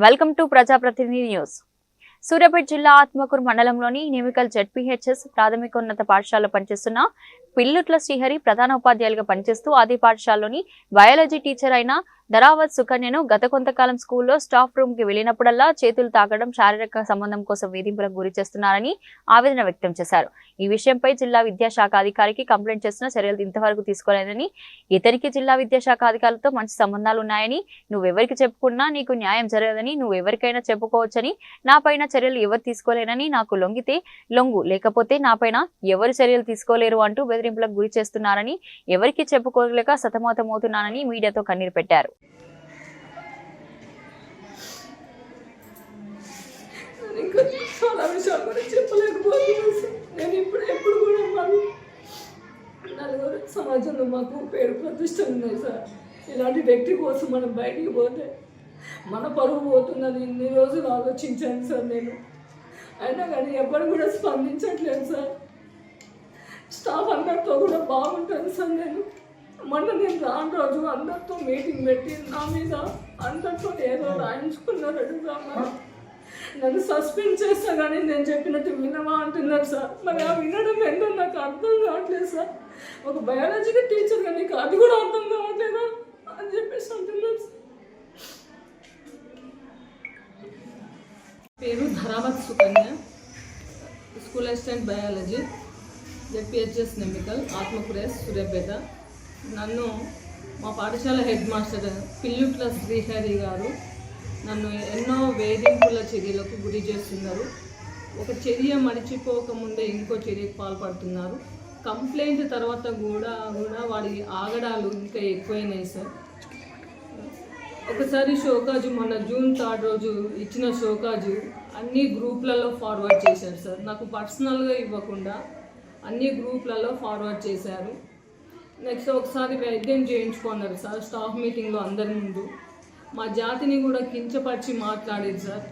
Welcome to ప్రజాప్రతినిధి news. Suryapet జిల్లా ఆత్మకూరు మండలంలోని నిమికల్ జెడ్పీహెచ్ఎస్ ప్రాథమికోన్నత పాఠశాలలో పనిచేస్తున్న పిల్లుట్ల శ్రీహరి ప్రధాన ఉపాధ్యాయులుగా పనిచేస్తూ అదే పాఠశాలలోని బయాలజీ టీచర్ అయిన ధరావత్ సుకన్యను గత కొంతకాలం స్కూల్లో స్టాఫ్ రూమ్ కి వెళ్లినప్పుడల్లా చేతులు తాకడం, శారీరక సంబంధం కోసం వేధింపులకు గురి చేస్తున్నారని ఆవేదన వ్యక్తం చేశారు. ఈ విషయంపై జిల్లా విద్యాశాఖ అధికారికి కంప్లైంట్ చేసిన చర్యలు ఇంతవరకు తీసుకోలేదని, ఇతనికి జిల్లా విద్యాశాఖ అధికారులతో మంచి సంబంధాలు ఉన్నాయని, నువ్వెవరికి చెప్పుకున్నా నీకు న్యాయం జరగదని, నువ్వెవరికైనా చెప్పుకోవచ్చని, నాపైన చర్యలు ఎవరు తీసుకోలేనని, నాకు లొంగితే లొంగు లేకపోతే నాపైన ఎవరు చర్యలు తీసుకోలేరు అంటూ బెదిరింపులకు గురి చేస్తున్నారని, ఎవరికి చెప్పుకోలేక సతమతమవుతున్నానని మీడియాతో కన్నీరు పెట్టారు. ఇంకా చాలా విషయాలు కూడా చెప్పలేకపోతున్నాను సార్. నేను ఎప్పుడు కూడా నలుగురు సమాజంలో మాకు పేరు ప్రతిష్టలు ఉన్నాయి సార్. ఇలాంటి వ్యక్తి కోసం మనం బయటికి పోతే మన పరువు పోతుందని ఇన్ని రోజులు ఆలోచించాను సార్ నేను. అయినా కానీ ఎవ్వరు కూడా స్పందించట్లేదు సార్. స్టాఫ్ అందరితో కూడా బాగుంటాను సార్ నేను. నేను రాను రోజు అందరితో మీటింగ్ పెట్టి నా మీద అందరితో ఏదో రాయించుకున్నారట సార్. నన్ను సస్పెండ్ చేస్తా కానీ నేను చెప్పినట్టు వినవా అంటున్నారు సార్. మరి ఆ వినడం ఏంటో నాకు అర్థం కావట్లేదు సార్. ఒక బయాలజీ టీచర్గా నీకు అది కూడా అర్థం కావట్లేదా అని చెప్పేసి అంటున్నారు సార్. పేరు Dharavath Sukanya, school assistant biology, ZPHS Nimikal, Atmakur, Suryapet. నన్ను మా పాఠశాల హెడ్ మాస్టర్ పిల్లుట్ల శ్రీహరి గారు నన్ను ఎన్నో వేధింపుల చర్యలకు గురి చేస్తున్నారు. ఒక చర్య మడిచిపోకముందే ఇంకో చర్యకు పాల్పడుతున్నారు. కంప్లైంట్ తర్వాత కూడా వాడి ఆగడాలు ఇంకా ఎక్కువైనాయి సార్. ఒకసారి షోకాజు మొన్న జూన్ 3 రోజు ఇచ్చిన షోకాజు అన్ని గ్రూప్లలో ఫార్వర్డ్ చేశారు సార్. నాకు పర్సనల్గా ఇవ్వకుండా అన్ని గ్రూప్లలో ఫార్వర్డ్ చేశారు. నెక్స్ట్ ఒకసారి వైద్యం చేయించుకున్నారు సార్ స్టాఫ్ మీటింగ్లో అందరి ముందు. మా జాతిని కూడా కించపరిచి మాట్లాడేది సార్.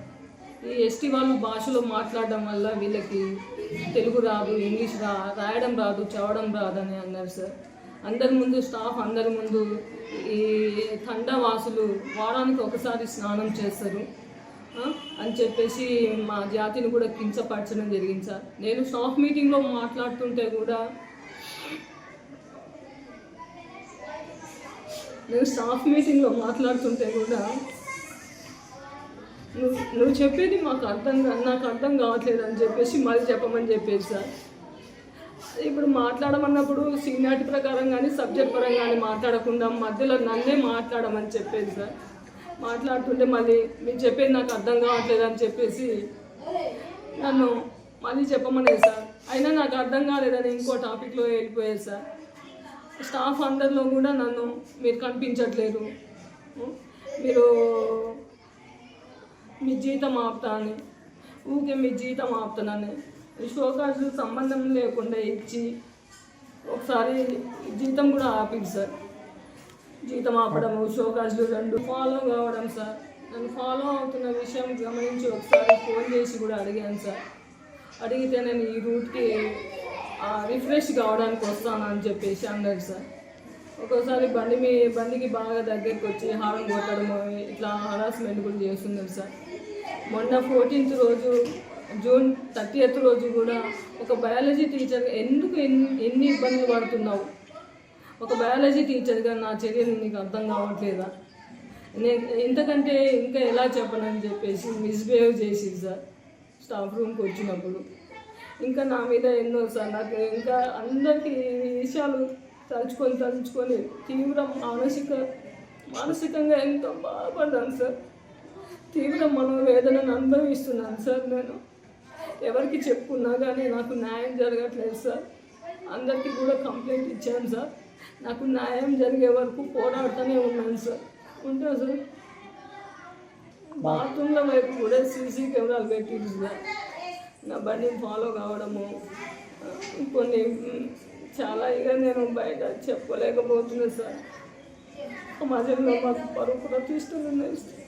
ఈ ఎస్టీ వాళ్ళు భాషలో మాట్లాడడం వల్ల వీళ్ళకి తెలుగు రాదు, ఇంగ్లీష్ రాయడం రాదు, చదవడం రాదని అన్నారు సార్. అందరి ముందు స్టాఫ్ అందరి ముందు ఈ తండావాసులు వారానికి ఒకసారి స్నానం చేస్తారు అని చెప్పేసి మా జాతిని కూడా కించపరచడం జరిగింది సార్. నేను స్టాఫ్ మీటింగ్లో మాట్లాడుతుంటే కూడా నువ్వు చెప్పేది నాకు అర్థం కావట్లేదు అని చెప్పేసి మళ్ళీ చెప్పమని చెప్పేసి సార్. ఇప్పుడు మాట్లాడమన్నప్పుడు సీనియారిటీ ప్రకారం కానీ సబ్జెక్ట్ పరంగా కానీ మాట్లాడకుండా మధ్యలో నన్నే మాట్లాడమని చెప్పేది సార్. మాట్లాడుతుంటే మళ్ళీ మీరు చెప్పేది నాకు అర్థం కావట్లేదు అని చెప్పేసి నన్ను మళ్ళీ చెప్పమనేది సార్. అయినా నాకు అర్థం కాలేదని ఇంకో టాపిక్లో వెళ్ళిపోయేది సార్. స్టాఫ్ అందరిలో కూడా నన్ను మీరు కనిపించట్లేదు, మీరు మీ జీతం ఆపుతా అని ఊకే మీ జీతం ఆపుతానని షోకాజు సంబంధం లేకుండా ఇచ్చి ఒకసారి జీతం కూడా ఆపింది సార్. జీతం ఆపడము, షోకాజులు 2 ఫాలో కావడం సార్. నన్ను ఫాలో అవుతున్న విషయం గమనించి ఒకసారి ఫోన్ చేసి కూడా అడిగాను సార్. అడిగితే నేను ఈ రూట్కి రిఫ్రెష్ కావడానికి వస్తాను అని చెప్పేసి అన్నారు సార్. ఒక్కోసారి బండికి బాగా దగ్గరికి వచ్చి హారం కొట్టడము, ఇట్లా హరాస్మెంట్ కూడా చేస్తున్నారు సార్. మొన్న 14th రోజు జూన్ 30th రోజు కూడా ఒక బయాలజీ టీచర్ ఎందుకు ఎన్ని ఇబ్బందులు పడుతున్నావు, ఒక బయాలజీ టీచర్గా నా చర్యలు నీకు అర్థం కావట్లేదా, నేను ఇంతకంటే ఇంకా ఎలా చెప్పనని చెప్పేసి మిస్బిహేవ్ చేసింది సార్. స్టాఫ్ రూమ్కి వచ్చినప్పుడు ఇంకా నా మీద ఎన్నో సార్. నాకు ఇంకా అందరికీ ఈ విషయాలు తలుచుకొని తీవ్ర మానసికంగా ఎంతో బాధపడ్డాను సార్. తీవ్ర మనోవేదనను అనుభవిస్తున్నాను సార్. నేను ఎవరికి చెప్పుకున్నా కానీ నాకు న్యాయం జరగట్లేదు సార్. అందరికీ కూడా కంప్లైంట్ ఇచ్చాను సార్. నాకు న్యాయం జరిగే వరకు పోరాడుతూనే ఉన్నాను సార్. ఉంటా సార్. బాత్రూమ్ల వైపు కూడా సీసీ కెమెరాలు పెట్టింది సార్. నా బండిని ఫాలో కావడము కొన్ని చాలా ఇక నేను బయట చెప్పలేకపోతున్నాను సార్. సమాజంలో మాకు పరువు ప్రతిష్టలు ఉన్నాయి సార్.